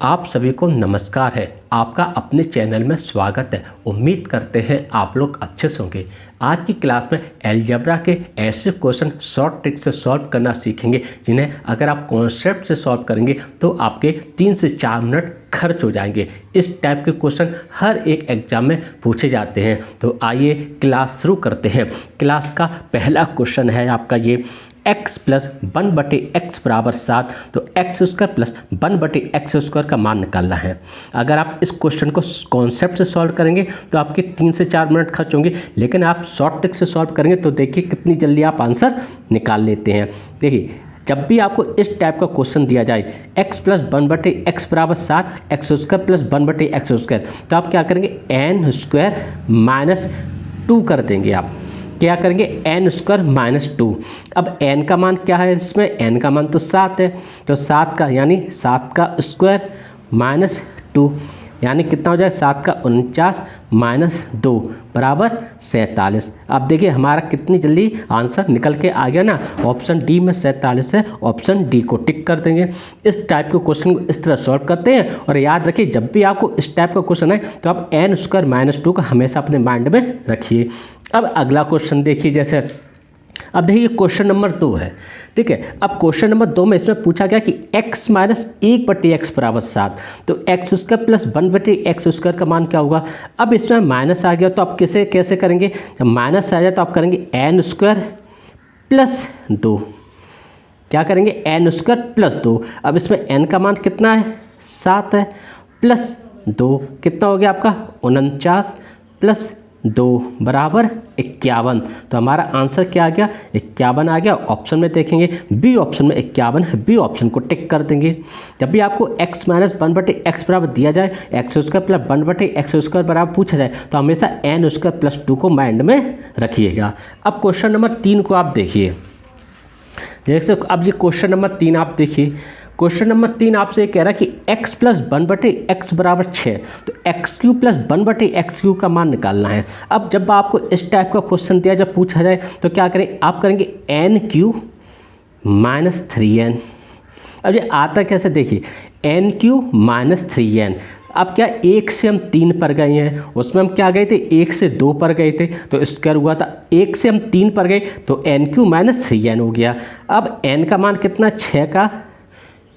आप सभी को नमस्कार है। आपका अपने चैनल में स्वागत है। उम्मीद करते हैं आप लोग अच्छे से होंगे। आज की क्लास में अलजेब्रा के ऐसे क्वेश्चन शॉर्ट ट्रिक से सॉल्व करना सीखेंगे जिन्हें अगर आप कॉन्सेप्ट से सॉल्व करेंगे तो आपके 3 से 4 मिनट खर्च हो जाएंगे। इस टाइप के क्वेश्चन हर एक एग्जाम में पूछे जाते हैं। तो आइए क्लास शुरू करते हैं। क्लास का पहला क्वेश्चन है आपका ये x प्लस 1/x बराबर 7। तो x square plus 1/x square का मान निकालना है। अगर आप इस क्वेश्चन को कॉन्सेप्ट से सॉल्व करेंगे तो आपके 3 से 4 मिनट खर्च होंगे, लेकिन आप शॉर्ट ट्रिक से सॉल्व करेंगे तो देखिए कितनी जल्दी आप आंसर निकाल लेते हैं। देखिए जब भी आपको इस टाइप का क्वेश्चन दिया जाए x प्लस 1/x बराबर 7, x square plus 1/x square, तो आप क्या करेंगे n स्क्वायर माइनस 2 कर देंगे। आप क्या करेंगे n स्क्वायर माइनस 2। अब n का मान क्या है, इसमें n का मान तो 7 है, तो 7 का यानी 7 का स्क्वायर माइनस 2 यानी कितना हो जाए 7 का 49 माइनस 2 बराबर 47। अब देखिए हमारा कितनी जल्दी आंसर निकल के आ गया ना। ऑप्शन डी में 47 है, ऑप्शन डी को टिक कर देंगे। इस टाइप के क्वेश्चन को इस तरह सॉल्व करते हैं। और याद रखिए जब भी आपको इस टाइप का क्वेश्चन है तो आप n स्क्वायर माइनस 2 का हमेशा अपने माइंड में रखिए। अब अगला क्वेश्चन देखिए, जैसे अब देखिए क्वेश्चन नंबर 2 है, ठीक है। अब क्वेश्चन नंबर 2 में इसमें पूछा गया कि x माइनस 1/x बराबर 7। तो x square plus 1/x square का मान क्या होगा। अब इसमें माइनस आ गया तो आप कैसे करेंगे, जब माइनस आ जाए तो आप करेंगे n स्क्वायर प्लस 2। क्या करेंगे n स्क्वायर प्लस 2। अब इसमें n का मान कितना है 7 है, प्लस 2 कितना हो गया आपका 49 प्लस 2 बराबर 51। तो हमारा आंसर क्या आ गया 51 आ गया। ऑप्शन में देखेंगे बी ऑप्शन में 51 है, बी ऑप्शन को टिक कर देंगे। जब भी आपको x माइनस 1/x बराबर दिया जाए, x square plus 1/x square बराबर पूछा जाए तो हमेशा n स्क्वायर प्लस 2 को माइंड में रखिएगा। अब क्वेश्चन नंबर 3 को आप देखिए। जैसे अब ये क्वेश्चन नंबर 3 आप देखिए। क्वेश्चन नंबर 3 आपसे ये कह रहा है कि x प्लस 1/x बराबर 6। तो x Q plus 1/x Q का मान निकालना है। अब जब आपको इस टाइप का क्वेश्चन दिया जब पूछा जाए तो क्या करें, आप करेंगे n क्यू माइनस 3n। अब ये आता कैसे देखिए, n क्यू माइनस 3n। अब क्या 1 से हम 3 पर गए हैं, उसमें हम क्या गए थे 1 से 2 पर गए थे, तो स्क्वायर हुआ था 1 से हम 3 पर गए तो n क्यू माइनस 3n हो गया। अब n का मान कितना 6 का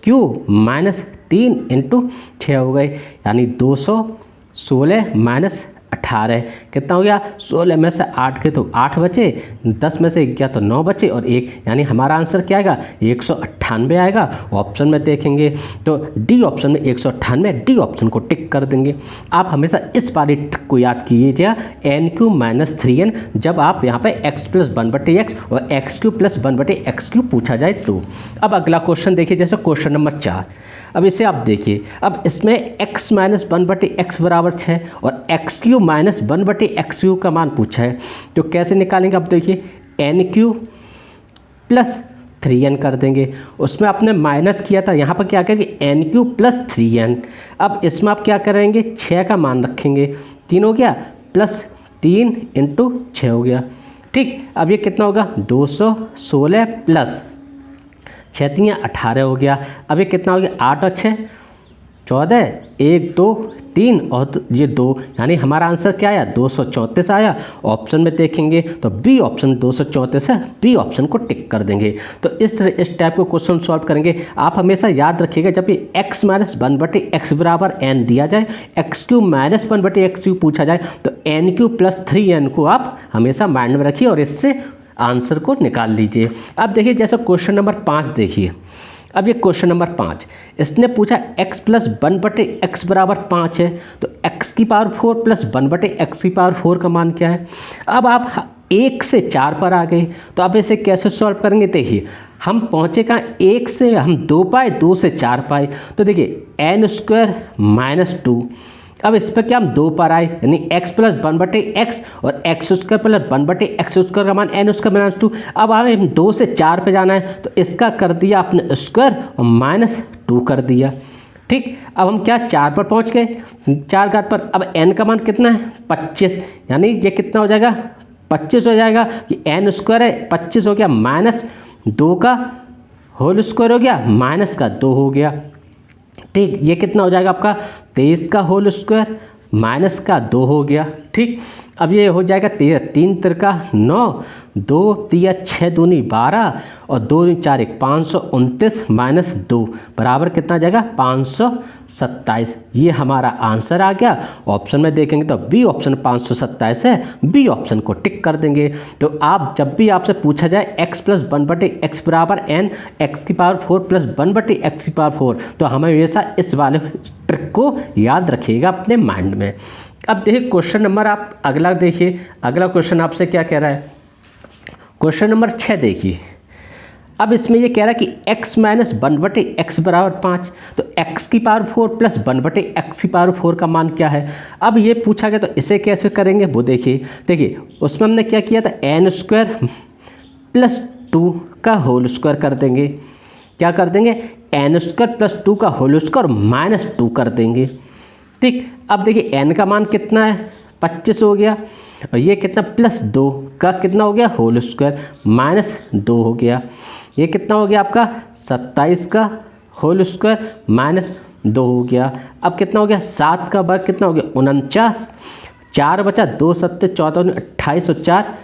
क्यू माइनस 3 इंटू 6 हो गए, यानी 216 माइनस 18 कितना हो गया। 16 में से 8 के तो 8 बचे, 10 में से 1 गया तो 9 बचे और 1, यानी हमारा आंसर क्या आएगा 198 आएगा। ऑप्शन में देखेंगे तो डी ऑप्शन में 198, डी ऑप्शन को टिक कर देंगे। आप हमेशा इस वाली ट्रिक को याद कीजिएगा, एन क्यू माइनस 3n जब आप यहाँ पे x प्लस 1/x और x Q plus 1/x Q पूछा जाए तो। अब अगला क्वेश्चन देखिए, जैसे क्वेश्चन नंबर 4। अब इसे आप देखिए, अब इसमें x माइनस 1/x बराबर 6 और x Q minus 1/x Q का मान पूछा है, तो कैसे निकालेंगे। अब देखिए n क्यू प्लस 3n कर देंगे, उसमें आपने माइनस किया था, यहाँ पर क्या करेंगे n क्यू प्लस 3n। अब इसमें आप क्या करेंगे 6 का मान रखेंगे, 3 हो गया प्लस 3 इंटू 6 हो गया, ठीक। अब ये कितना होगा 216 प्लस 6 3 18 हो गया। अब ये कितना हो गया 8 और 6 14, 1 2 3 और ये 2, यानी हमारा आंसर क्या आया 234 आया। ऑप्शन में देखेंगे तो बी ऑप्शन 234 है, बी ऑप्शन को टिक कर देंगे। तो इस तरह इस टाइप को क्वेश्चन सॉल्व करेंगे। आप हमेशा याद रखिएगा जब भी x माइनस 1/x बराबर n दिया जाए, x Q minus 1/x Q पूछा जाए तो n क्यू प्लस 3n को आप हमेशा माइंड में रखिए और इससे आंसर को निकाल लीजिए। अब देखिए जैसे क्वेश्चन नंबर 5 देखिए। अब ये क्वेश्चन नंबर 5, इसने पूछा x प्लस 1/x बराबर 5 है, तो x की पावर 4 प्लस 1/x की पावर 4 का मान क्या है। अब आप 1 से 4 पर आ गए तो अब इसे कैसे सॉल्व करेंगे। देखिए हम पहुँचे कहाँ 1 से हम 2 पाए, 2 से 4 पाए, तो देखिए n स्क्वायर माइनस 2। अब इस पर क्या हम 2 पर आए, यानी x प्लस 1/x और x square plus 1/x square का मान n स्क्वायर माइनस 2। अब हमें 2 से 4 पे जाना है तो इसका कर दिया आपने स्क्वायर और माइनस 2 कर दिया, ठीक। अब हम क्या 4 पर पहुंच गए, 4 घात पर। अब n का मान कितना है 25, यानी ये कितना हो जाएगा 25 हो जाएगा। कि n स्क्वायर है 25 हो गया, माइनस 2 का होल स्क्वायर हो गया, माइनस का 2 हो गया। ठीक, ये कितना हो जाएगा आपका 23 का होल स्क्वायर माइनस का 2 हो गया। ठीक, अब ये हो जाएगा 3 तिरका 9, 2 तिया 6 दूनी 12 और 2 दूनी 4 1 529 माइनस 2 बराबर कितना आ जाएगा 527। ये हमारा आंसर आ गया। ऑप्शन में देखेंगे तो बी ऑप्शन 527 है, बी ऑप्शन को टिक कर देंगे। तो आप जब भी आपसे पूछा जाए x प्लस 1/x बराबर n x की पावर 4 प्लस 1/x की पावर 4, तो हमें हमेशा इस वाले ट्रिक को याद रखिएगा अपने माइंड में। अब देखिए क्वेश्चन नंबर आप अगला देखिए, अगला क्वेश्चन आपसे क्या कह रहा है, क्वेश्चन नंबर 6 देखिए। अब इसमें ये कह रहा है कि x माइनस 1/x बराबर 5, तो x की पावर 4 प्लस 1/x की पावर 4 का मान क्या है। अब ये पूछा गया तो इसे कैसे करेंगे वो देखिए उसमें हमने क्या किया था, n स्क्वायर प्लस 2 का होल स्क्वायर कर देंगे। क्या कर देंगे, n स्क्वायर प्लस 2 का होल स्क्वायर माइनस 2 कर देंगे। ठीक, अब देखिए n का मान कितना है 25 हो गया और ये कितना प्लस 2 का कितना हो गया होल स्क्वायर माइनस 2 हो गया। ये कितना हो गया आपका 27 का होल स्क्वायर माइनस 2 हो गया। अब कितना हो गया 7 का वर्ग कितना हो गया 49, 4 बचा 2 7 14 28 और 4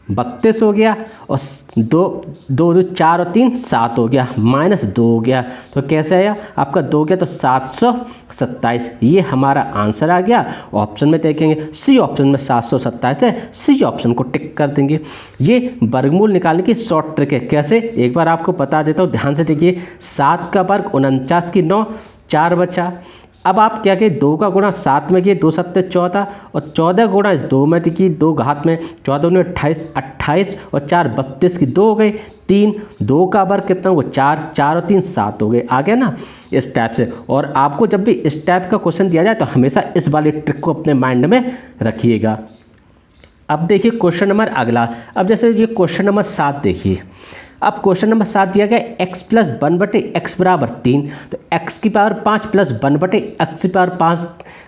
32 हो गया और 2 4 और 3 7 हो गया माइनस 2 हो गया। तो कैसे आया आपका 2 गया तो 727। ये हमारा आंसर आ गया। ऑप्शन में देखेंगे सी ऑप्शन में 727 है, सी ऑप्शन को टिक कर देंगे। ये वर्गमूल निकालने की शॉर्ट ट्रिक है। कैसे, एक बार आपको बता देता हूँ, ध्यान से देखिए। 7 का वर्ग 49 की 9, 4 बचा। अब आप क्या किए 2 का गुणा 7 में किए, 2 7 14 और 14 गुणा 2 में की 2 घात में 14 में 28 28 और 4 32 की 2 हो गई 3, 2 का वर्ग कितना हुआ 4, 4 और 3 7 हो गए। आ गया ना इस टाइप से। और आपको जब भी इस टाइप का क्वेश्चन दिया जाए तो हमेशा इस वाली ट्रिक को अपने माइंड में रखिएगा। अब देखिए क्वेश्चन नंबर अगला। अब जैसे ये क्वेश्चन नंबर 7 देखिए। अब क्वेश्चन नंबर 7 दिया गया x प्लस 1/x बराबर 3, तो x की पावर 5 प्लस 1/x की पावर 5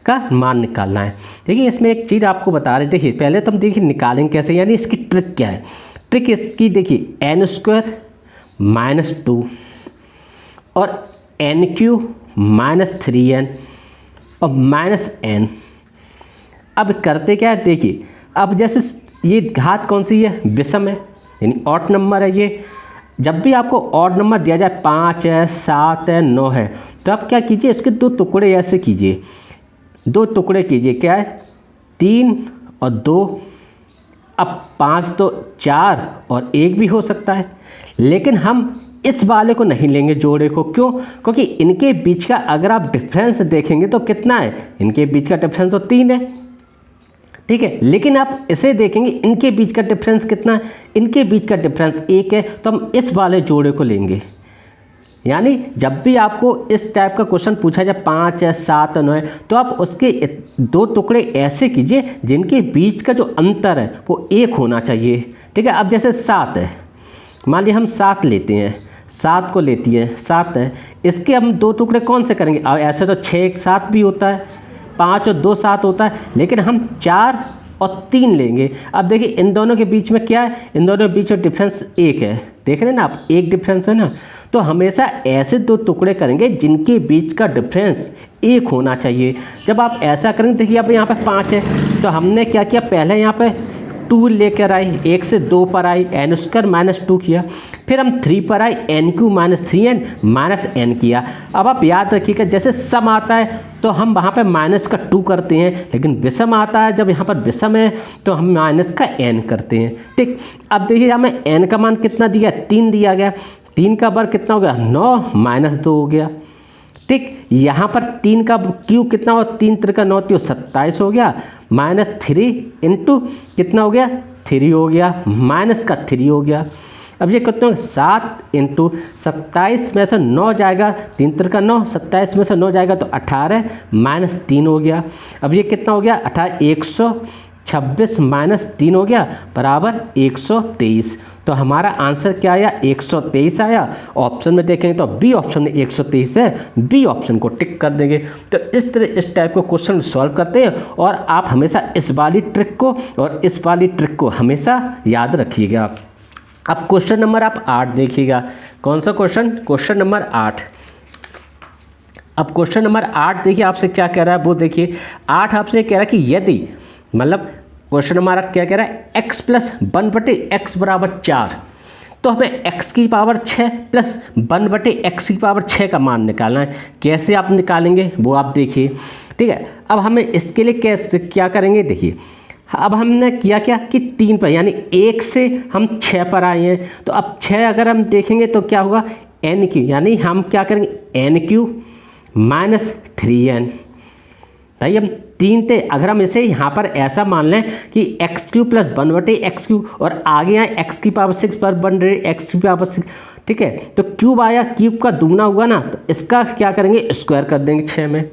का मान निकालना है। देखिए इसमें एक चीज़ आपको बता रहे, देखिए पहले तो हम देखिए निकालेंगे कैसे, यानी इसकी ट्रिक क्या है। ट्रिक इसकी देखिए n स्क्वायर माइनस 2 और n³ माइनस 3n और माइनस n। अब करते क्या है देखिए, अब जैसे ये घात कौन सी है, विषम है यानी ऑड नंबर है। ये जब भी आपको ऑड नंबर दिया जाए 5 है 7 है 9 है, तो आप क्या कीजिए इसके 2 टुकड़े ऐसे कीजिए, 2 टुकड़े कीजिए। क्या है 3 और 2। अब 5 तो 4 और 1 भी हो सकता है, लेकिन हम इस वाले को नहीं लेंगे जोड़े को। क्यों, क्योंकि इनके बीच का अगर आप डिफरेंस देखेंगे तो कितना है, इनके बीच का डिफरेंस तो 3 है। ठीक है, लेकिन आप इसे देखेंगे इनके बीच का डिफरेंस कितना है, इनके बीच का डिफरेंस 1 है, तो हम इस वाले जोड़े को लेंगे। यानी जब भी आपको इस टाइप का क्वेश्चन पूछा जाए 5 है 7 है 9 है, तो आप उसके 2 टुकड़े ऐसे कीजिए जिनके बीच का जो अंतर है वो 1 होना चाहिए। ठीक है, अब जैसे 7 है, मान लीजिए हम 7 लेते हैं, 7 को लेती है 7 है, इसके हम 2 टुकड़े कौन से करेंगे। अब ऐसे तो 6 1 7 भी होता है, 5 और 2 7 होता है, लेकिन हम 4 और 3 लेंगे। अब देखिए इन दोनों के बीच में क्या है, इन दोनों के बीच में डिफरेंस 1 है। देख रहे हैं ना आप, 1 डिफरेंस है ना। तो हमेशा ऐसे 2 टुकड़े करेंगे जिनके बीच का डिफरेंस 1 होना चाहिए। जब आप ऐसा करेंगे, देखिए अब यहाँ पे 5 है, तो हमने क्या किया, पहले यहाँ पे 2 लेकर आए, 1 से 2 पर आई, n स्क्वायर माइनस 2 किया, फिर हम 3 पर आए, n³ minus 3n minus n किया। अब आप याद रखिएगा जैसे सम आता है तो हम वहाँ पे माइनस का 2 करते हैं, लेकिन विषम आता है, जब यहाँ पर विषम है तो हम माइनस का n करते हैं। ठीक, अब देखिए हमें n का मान कितना दिया, 3 दिया गया, 3 का वर्ग कितना हो गया 9 माइनस 2 हो गया। ठीक, यहाँ पर 3 का क्यूब कितना हो, 3 3 9 27 हो गया, माइनस 3 इंटू कितना हो गया 3 हो गया, माइनस का 3 हो गया। अब ये कितना हो, 7 इंटू 27 में से 9 जाएगा, 3 3 9, 27 में से 9 जाएगा तो 18 माइनस 3 हो गया। अब ये कितना हो गया 18, 126 माइनस 3 हो गया बराबर 123। तो हमारा आंसर क्या आया, 123 आया। ऑप्शन में देखेंगे तो बी ऑप्शन में 123 है, बी ऑप्शन को टिक कर देंगे। तो इस तरह इस टाइप को क्वेश्चन सॉल्व करते हैं, और आप हमेशा इस वाली ट्रिक को और इस वाली ट्रिक को हमेशा याद रखिएगा। अब क्वेश्चन नंबर आप 8 देखिएगा। कौन सा क्वेश्चन, क्वेश्चन नंबर 8। अब क्वेश्चन नंबर 8 देखिए आपसे क्या कह रहा है, वो देखिए 8 आपसे कह रहा है कि यदि मतलब क्वेश्चन नंबर 8 क्या कह रहा है, x प्लस 1/x बराबर 4, तो हमें x की पावर 6 प्लस 1/x की पावर 6 का मान निकालना है। कैसे आप निकालेंगे वो आप देखिए, ठीक है। अब हमें इसके लिए कैसे क्या करेंगे, देखिए अब हमने किया क्या कि 3 पर यानी 1 से हम 6 पर आए हैं, तो अब 6 अगर हम देखेंगे तो क्या होगा NQ, यानी हम क्या करेंगे NQ माइनस 3N। भाई हम 3 थे, अगर हम इसे यहाँ पर ऐसा मान लें कि XQ प्लस 1/XQ और आगे यहाँ x की पावर 6 पर 1/x की पावर 6, ठीक है। तो क्यूब आया, क्यूब का दुगना हुआ ना, तो इसका क्या करेंगे स्क्वायर कर देंगे 6 में,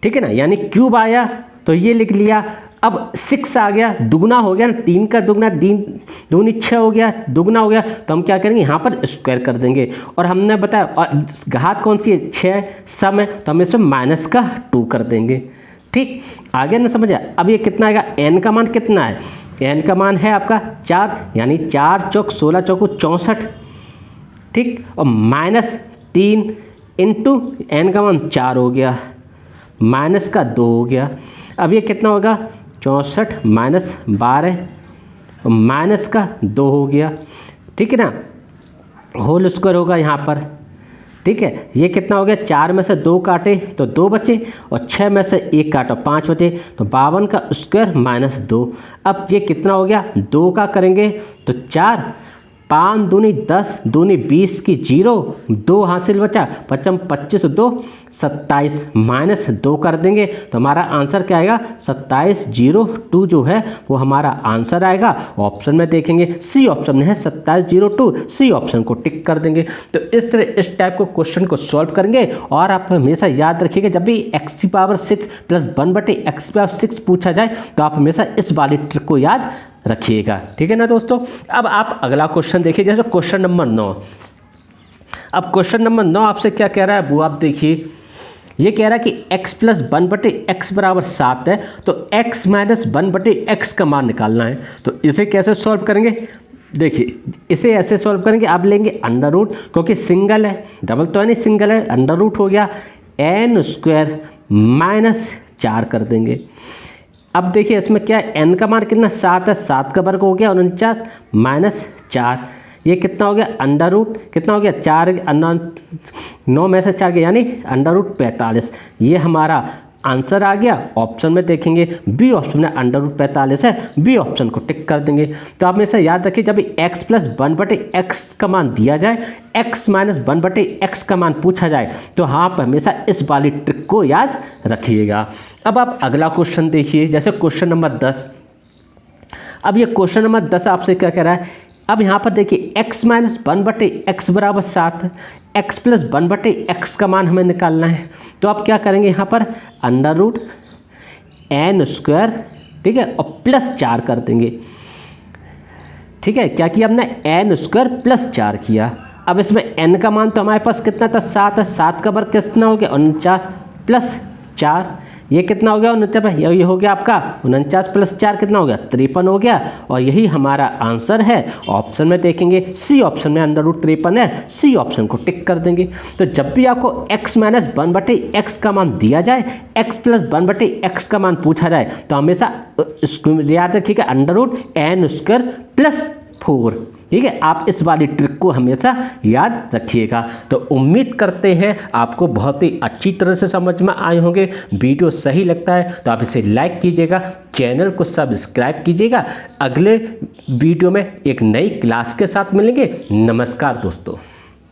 ठीक है ना। यानी क्यूब आया तो ये लिख लिया, अब 6 आ गया, दुगना हो गया ना, 3 का दुगना 3 दूनी 6 हो गया, दुगना हो गया, तो हम क्या करेंगे यहाँ पर स्क्वायर कर देंगे। और हमने बताया और घात कौन सी है 6 सम है, तो हम इसमें -2 कर देंगे, ठीक। आगे ना समझ आया। अब ये कितना आएगा, n का मान कितना है, n का मान है आपका 4, यानी 4 चौक 16 चौको 64, ठीक। और -3 इंटू n का मान 4 हो गया, -2 हो गया। अब ये कितना होगा 64 -12 -2 हो गया, ठीक है ना, होल स्क्वायर होगा यहाँ पर, ठीक है। ये कितना हो गया, 4 में से 2 काटे तो 2 बचे और 6 में से 1 काटा 5 बचे, तो 52 का स्क्वायर -2। अब ये कितना हो गया, 2 का करेंगे तो 4, 5 दूनी 10 दूनी 20 की 0, 2 हासिल बचा, 25 2 27 -2 कर देंगे तो हमारा आंसर क्या आएगा 2702 जो है वो हमारा आंसर आएगा। ऑप्शन में देखेंगे सी ऑप्शन में है 2702, सी ऑप्शन को टिक कर देंगे। तो इस तरह इस टाइप को क्वेश्चन को सॉल्व करेंगे। और आप हमेशा याद रखिएगा जब भी x की पावर 6 प्लस 1/x की पावर 6 पूछा जाए तो आप हमेशा इस वाली ट्रिक को याद रखिएगा, ठीक है ना दोस्तों। अब आप अगला क्वेश्चन देखिए, जैसे क्वेश्चन नंबर 9। अब क्वेश्चन नंबर 9 आपसे क्या कह रहा है वो आप देखिए, ये कह रहा है कि x प्लस 1/x बराबर 7 है, तो x माइनस 1/x का मान निकालना है। तो इसे कैसे सॉल्व करेंगे, देखिए इसे ऐसे सॉल्व करेंगे, आप लेंगे अंडर रूट, क्योंकि सिंगल है, डबल तो है नहीं, सिंगल है, अंडर रूट हो गया, n² -4 कर देंगे। अब देखिए इसमें क्या है, n का मान कितना 7 है, 7 का वर्ग हो गया 49 -4, ये कितना हो गया अंडर रूट, कितना हो गया 4 9 में से 4 गया यानी अंडर रूट 45। ये हमारा आंसर आ गया। ऑप्शन में देखेंगे बी ऑप्शन में अंडर रूट 45 है, बी ऑप्शन को टिक कर देंगे। तो आप हमेशा याद रखिए जब x प्लस 1/x का मान दिया जाए, x माइनस 1/x का मान पूछा जाए, तो हाँ आप हमेशा इस वाली ट्रिक को याद रखिएगा। अब आप अगला क्वेश्चन देखिए, जैसे क्वेश्चन नंबर 10। अब ये क्वेश्चन नंबर 10 आपसे क्या कह रहा है, अब यहाँ पर देखिए x माइनस 1/x बराबर 7 है, x प्लस 1/x का मान हमें निकालना है। तो आप क्या करेंगे यहाँ पर अंडर रूट n², ठीक है, और +4 कर देंगे, ठीक है। क्या किया हमने n² +4 किया। अब इसमें n का मान तो हमारे पास कितना था 7 है, 7 का वर्ग कितना हो गया 49 +4, ये कितना हो गया 49, ये हो गया आपका 49 +4 कितना हो गया 53 हो गया। और यही हमारा आंसर है। ऑप्शन में देखेंगे सी ऑप्शन में अंडर रूट 53 है, सी ऑप्शन को टिक कर देंगे। तो जब भी आपको x माइनस 1/x का मान दिया जाए, x प्लस 1/x का मान पूछा जाए, तो हमेशा इसको याद रखिएगा अंडर रूट n² +4, ठीक है। आप इस वाली ट्रिक को हमेशा याद रखिएगा। तो उम्मीद करते हैं आपको बहुत ही अच्छी तरह से समझ में आए होंगे। वीडियो सही लगता है तो आप इसे लाइक कीजिएगा, चैनल को सब्सक्राइब कीजिएगा। अगले वीडियो में एक नई क्लास के साथ मिलेंगे। नमस्कार दोस्तों।